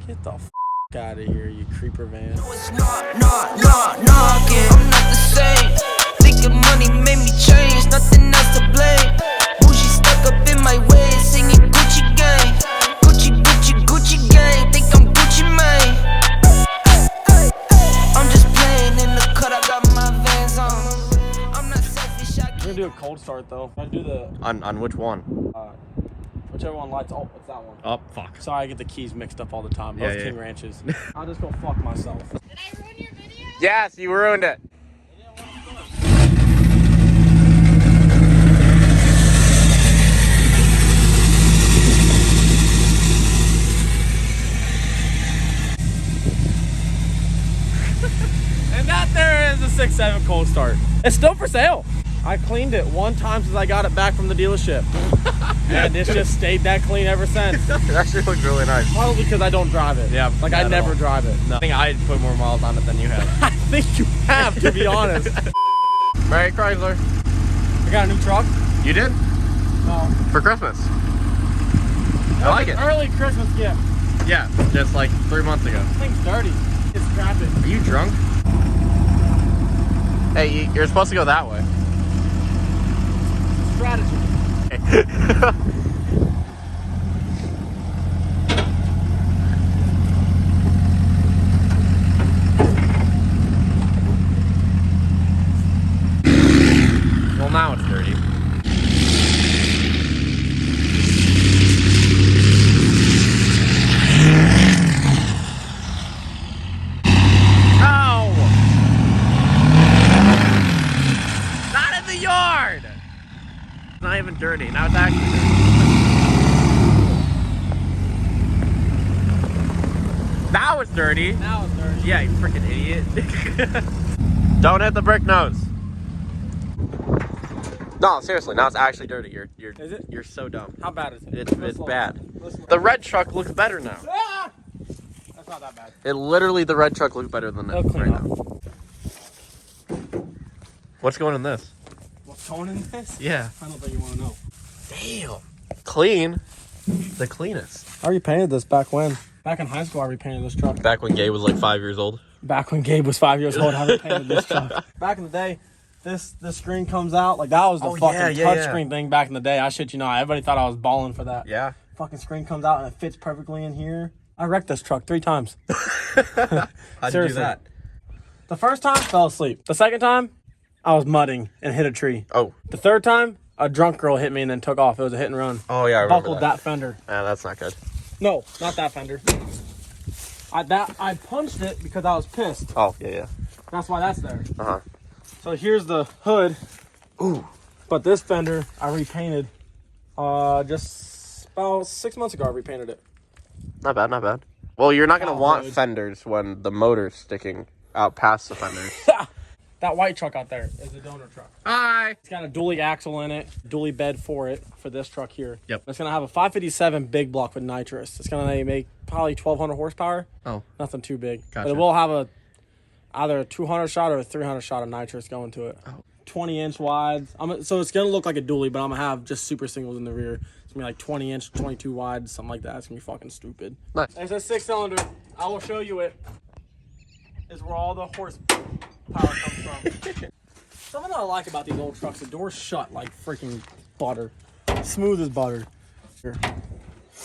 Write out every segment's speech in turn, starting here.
Get the f out of here, you creeper van. No, it's not knocking. I'm not the same. Thinking money made me change, nothing else to blame. Bougie stuck up in my way, singing Gucci gang. Gucci, Gucci, Gucci gang. Think I'm Gucci Mane. I'm just playing in the cut, I got my Vans on. I'm not selfish, I'm gonna do a cold start though. I do the On which one? whichever one lights. Oh, it's that one. Oh, fuck. Sorry, I get the keys mixed up all the time. Those King Ranches. I'll just go fuck myself. Did I ruin your video? Yes, you ruined it. And that there is a 6.7 cold start. It's still for sale. I cleaned it one time since I got it back from the dealership. And it's just stayed that clean ever since. It actually looks really nice. Probably because I don't drive it. Yeah, like I never drive it. No. I think I put more miles on it than you have. I think you have, to be honest. Merry Chrysler. I got a new truck. You did? No. For Christmas. I like it. Early Christmas gift. Yeah, just like 3 months ago. This thing's dirty. It's scrap it. Are you drunk? Hey, you're supposed to go that way. Strategy. Well, now it's dirty. Ow! Not in the yard! It's not even dirty. Now it's actually dirty. Now it's dirty. Now it's dirty. Yeah, you freaking idiot. Don't hit the brick nose. No, seriously, now it's actually dirty. Is it? You're so dumb. How bad is it? It's bad. The red truck looks better now. Ah! That's not that bad. The red truck looks better than that It'll clean right up. now. What's going in this? What's going in this? Yeah. I don't think you want to know. Damn. Clean. The cleanest. I repainted this back when? Back in high school, I repainted this truck. Back when Gabe was like 5 years old. Back when Gabe was 5 years old, I repainted this truck. Back in the day, the screen comes out. Like, that was the fucking touch screen thing back in the day. I shit you not. Everybody thought I was balling for that. Yeah. Fucking screen comes out and it fits perfectly in here. I wrecked this truck 3 times. How'd you do that? The first time, fell asleep. The second time, I was mudding and hit a tree. Oh. The third time, a drunk girl hit me and then took off. It was a hit and run. Oh, yeah, I remember Buckled that fender. Yeah, that's not good. No, not that fender. I punched it because I was pissed. Oh, yeah. That's why that's there. Uh-huh. So here's the hood. Ooh. But this fender, I repainted just about 6 months ago. I repainted it. Not bad, not bad. Well, you're not going to want dude. fenders when the motor's sticking out past the fenders. That white truck out there is a donor truck. Hi. It's got a dually axle in it, dually bed for it, for this truck here. Yep. It's going to have a 557 big block with nitrous. It's going to make probably 1,200 horsepower. Oh. Nothing too big. Gotcha. But it will have either a 200 shot or a 300 shot of nitrous going to it. Oh. 20-inch wides. So it's going to look like a dually, but I'm going to have just super singles in the rear. It's going to be like 20-inch, 22 wide, something like that. It's going to be fucking stupid. Nice. It's a 6-cylinder. I will show you it. Is where all the horsepower comes from. Something that I like about these old trucks, the door's shut like freaking butter. Smooth as butter. Here.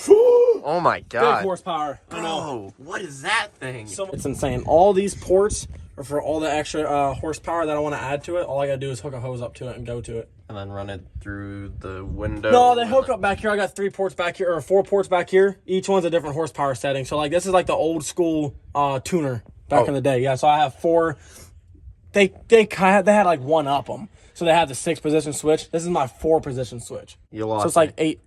Oh my god. Big horsepower. I know. Oh, what is that thing? It's insane. All these ports are for all the extra horsepower that I want to add to it. All I gotta do is hook a hose up to it and go to it. And then run it through the window. No, they hook up back here. I got 3 ports back here, or 4 ports back here. Each one's a different horsepower setting. So like this is like the old school tuner back in the day. Yeah, so I have 4. They had like 1 up them. So they have the 6-position switch. This is my 4-position switch. You lost. So it's like 8.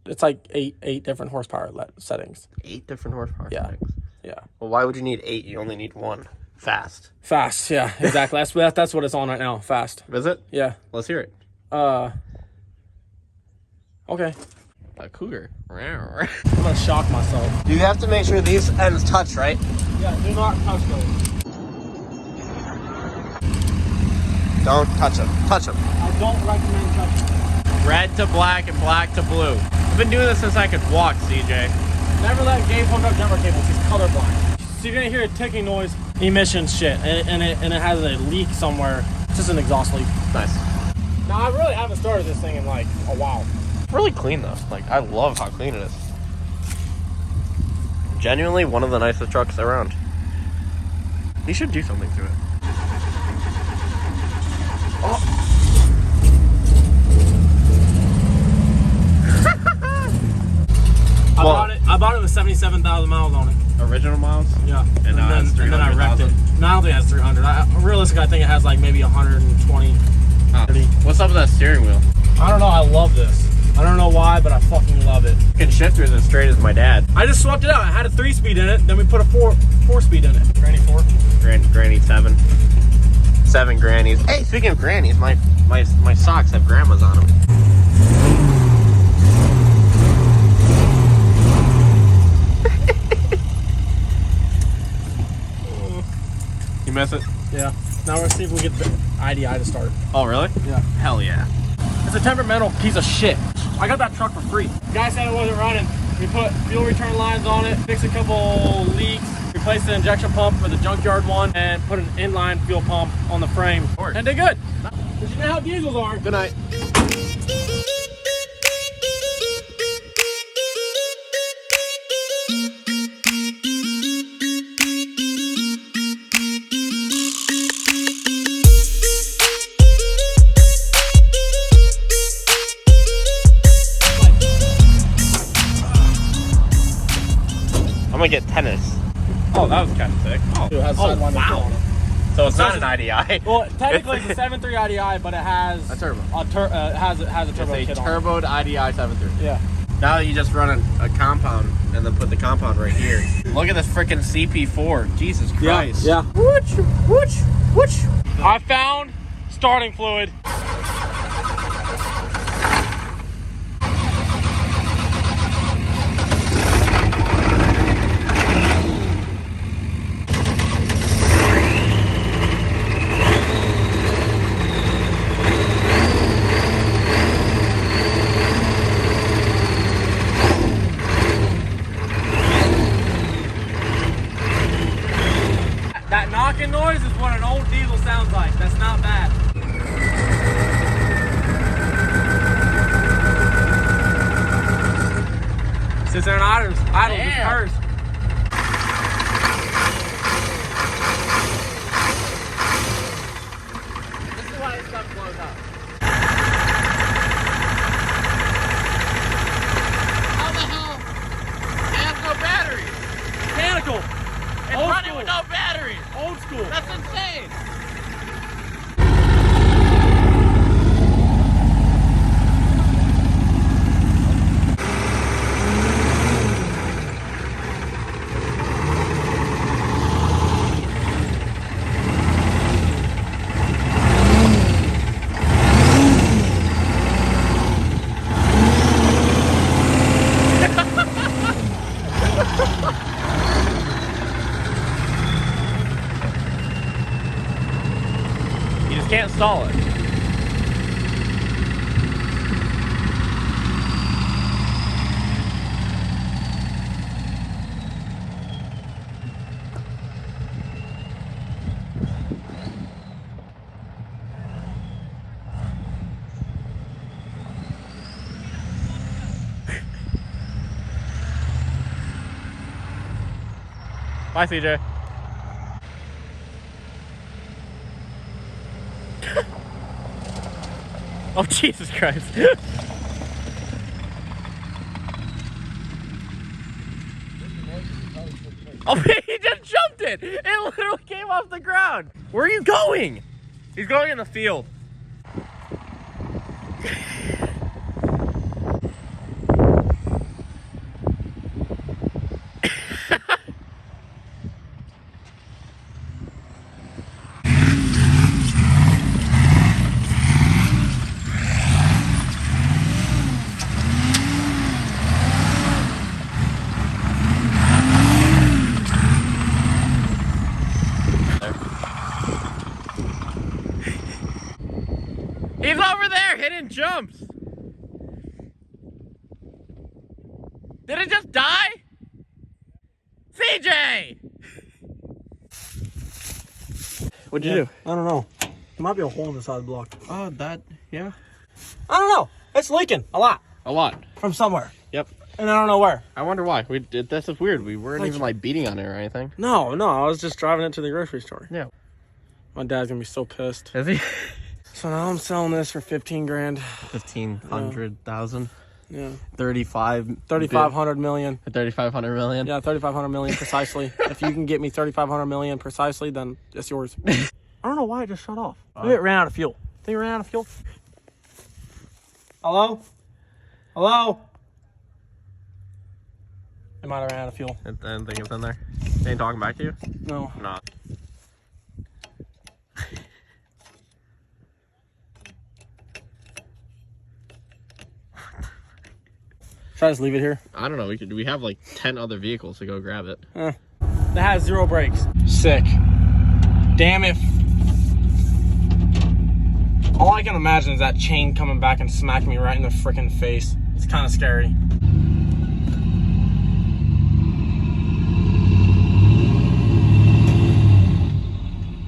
It's like eight different horsepower settings. 8 different horsepower settings. Yeah. Well, why would you need 8? You only need 1. Fast. Fast. Yeah. Exactly. That's what it's on right now. Fast. Is it? Yeah. Let's hear it. Okay. A cougar. I'm gonna shock myself. You have to make sure these ends touch, right? Yeah. Do not touch those. Don't touch them. Touch them. I don't recommend touching them. Red to black and black to blue. I've been doing this since I could walk, CJ. Never let Gabe hook up jumper cables. He's colorblind. So you're gonna hear a ticking noise, emission shit, and it has a leak somewhere. It's just an exhaust leak. Nice. Now I really haven't started this thing in like a while. It's really clean though. Like, I love how clean it is. Genuinely one of the nicest trucks around. You should do something to it. Oh. I bought it with 77,000 miles on it. Original miles? Yeah. And then I wrecked it. No, I don't think it has 300. Realistically, I think it has like maybe 120. What's up with that steering wheel? I don't know. I love this. I don't know why, but I fucking love it. Fucking shifter's as straight as my dad. I just swapped it out. I had a 3-speed in it, then we put a 4-speed in it. Granny 4? Granny 7. 7 grannies. Hey, speaking of grannies, my socks have grandmas on them. You miss it? Yeah. Now we're gonna see if we get the IDI to start. Oh, really? Yeah. Hell yeah. It's a temperamental piece of shit. I got that truck for free. Guy said it wasn't running. We put fuel return lines on it, fixed a couple leaks, replaced the injection pump for the junkyard one, and put an inline fuel pump on the frame. And they're good. Because you know how diesels are. Good night. I'm gonna get tennis. Oh, that was kind of sick. Oh, Dude, it has wow. on it. So it's not an IDI. Well, technically it's a 7.3 IDI, but it has a turbo. It has a turbo it's kit a on it. turboed IDI 7.3. Yeah. Now you just run a compound and then put the compound right here. Look at this freaking CP4. Jesus Christ. Yeah. Whoosh, whoosh, whoosh. I found starting fluid. That knocking noise is what an old diesel sounds like. That's not bad. Since they're not idle, it's hers. This is why this stuff blows up. How the hell? It has no battery. Mechanical. It's Old running school. with no batteries. Old school. That's insane. You just can't stall it. Bye, CJ. Oh, Jesus Christ. Oh, he just jumped it. It literally came off the ground. Where are you going? He's going in the field. He's over there hitting jumps. Did it just die? TJ! What'd you do? I don't know. There might be a hole in the side of the block. Oh, that, yeah. I don't know. It's leaking a lot A lot. from somewhere. Yep. And I don't know where. I wonder why. We did. This is weird. We weren't even like beating on it or anything. No, I was just driving it to the grocery store. Yeah. My dad's gonna be so pissed. Is he? So now I'm selling this for 15 grand. 1,500,000. Yeah. 3,500 million. 3,500 million. Yeah, 3,500 million precisely. If you can get me 3,500 million precisely, then it's yours. I don't know why it just shut off. Maybe it ran out of fuel. Think it ran out of fuel? Hello? Hello? It might have ran out of fuel. I didn't think it was in there. They ain't talking back to you? No. No. Should I just leave it here? I don't know. We have like 10 other vehicles to go grab it. That has 0 brakes. Sick. Damn it. All I can imagine is that chain coming back and smacking me right in the freaking face. It's kind of scary.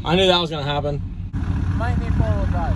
I knew that was gonna happen. Might need 4-wheel drive.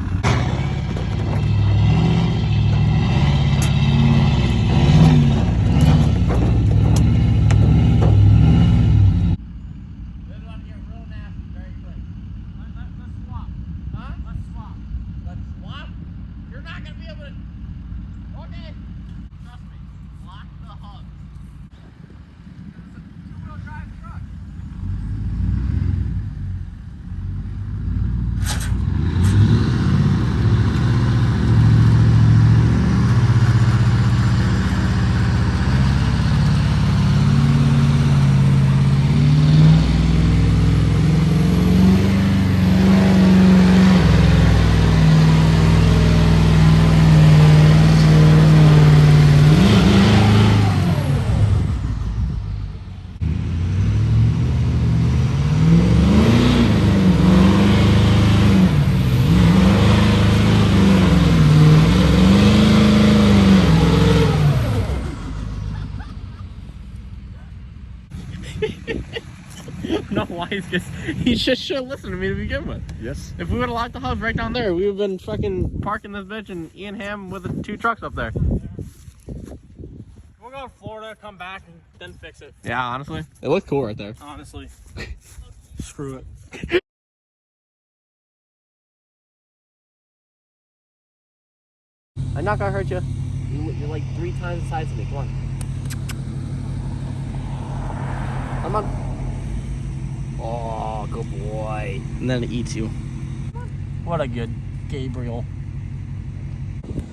No, why he just should have listened to me to begin with. Yes. If we would have locked the hubs right down there, we would have been fucking parking this bitch and Ian Ham with the 2 trucks up there. We'll go to Florida, come back, and then fix it. Yeah, honestly. It looked cool right there. Honestly. Screw it. I'm not gonna hurt you. You're like 3 times the size of me. Come on. Come on. Oh, good boy. And then it eats you. What a good Gabriel.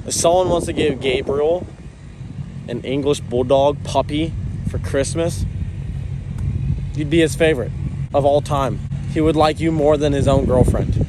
If someone wants to give Gabriel an English Bulldog puppy for Christmas, you'd be his favorite of all time. He would like you more than his own girlfriend.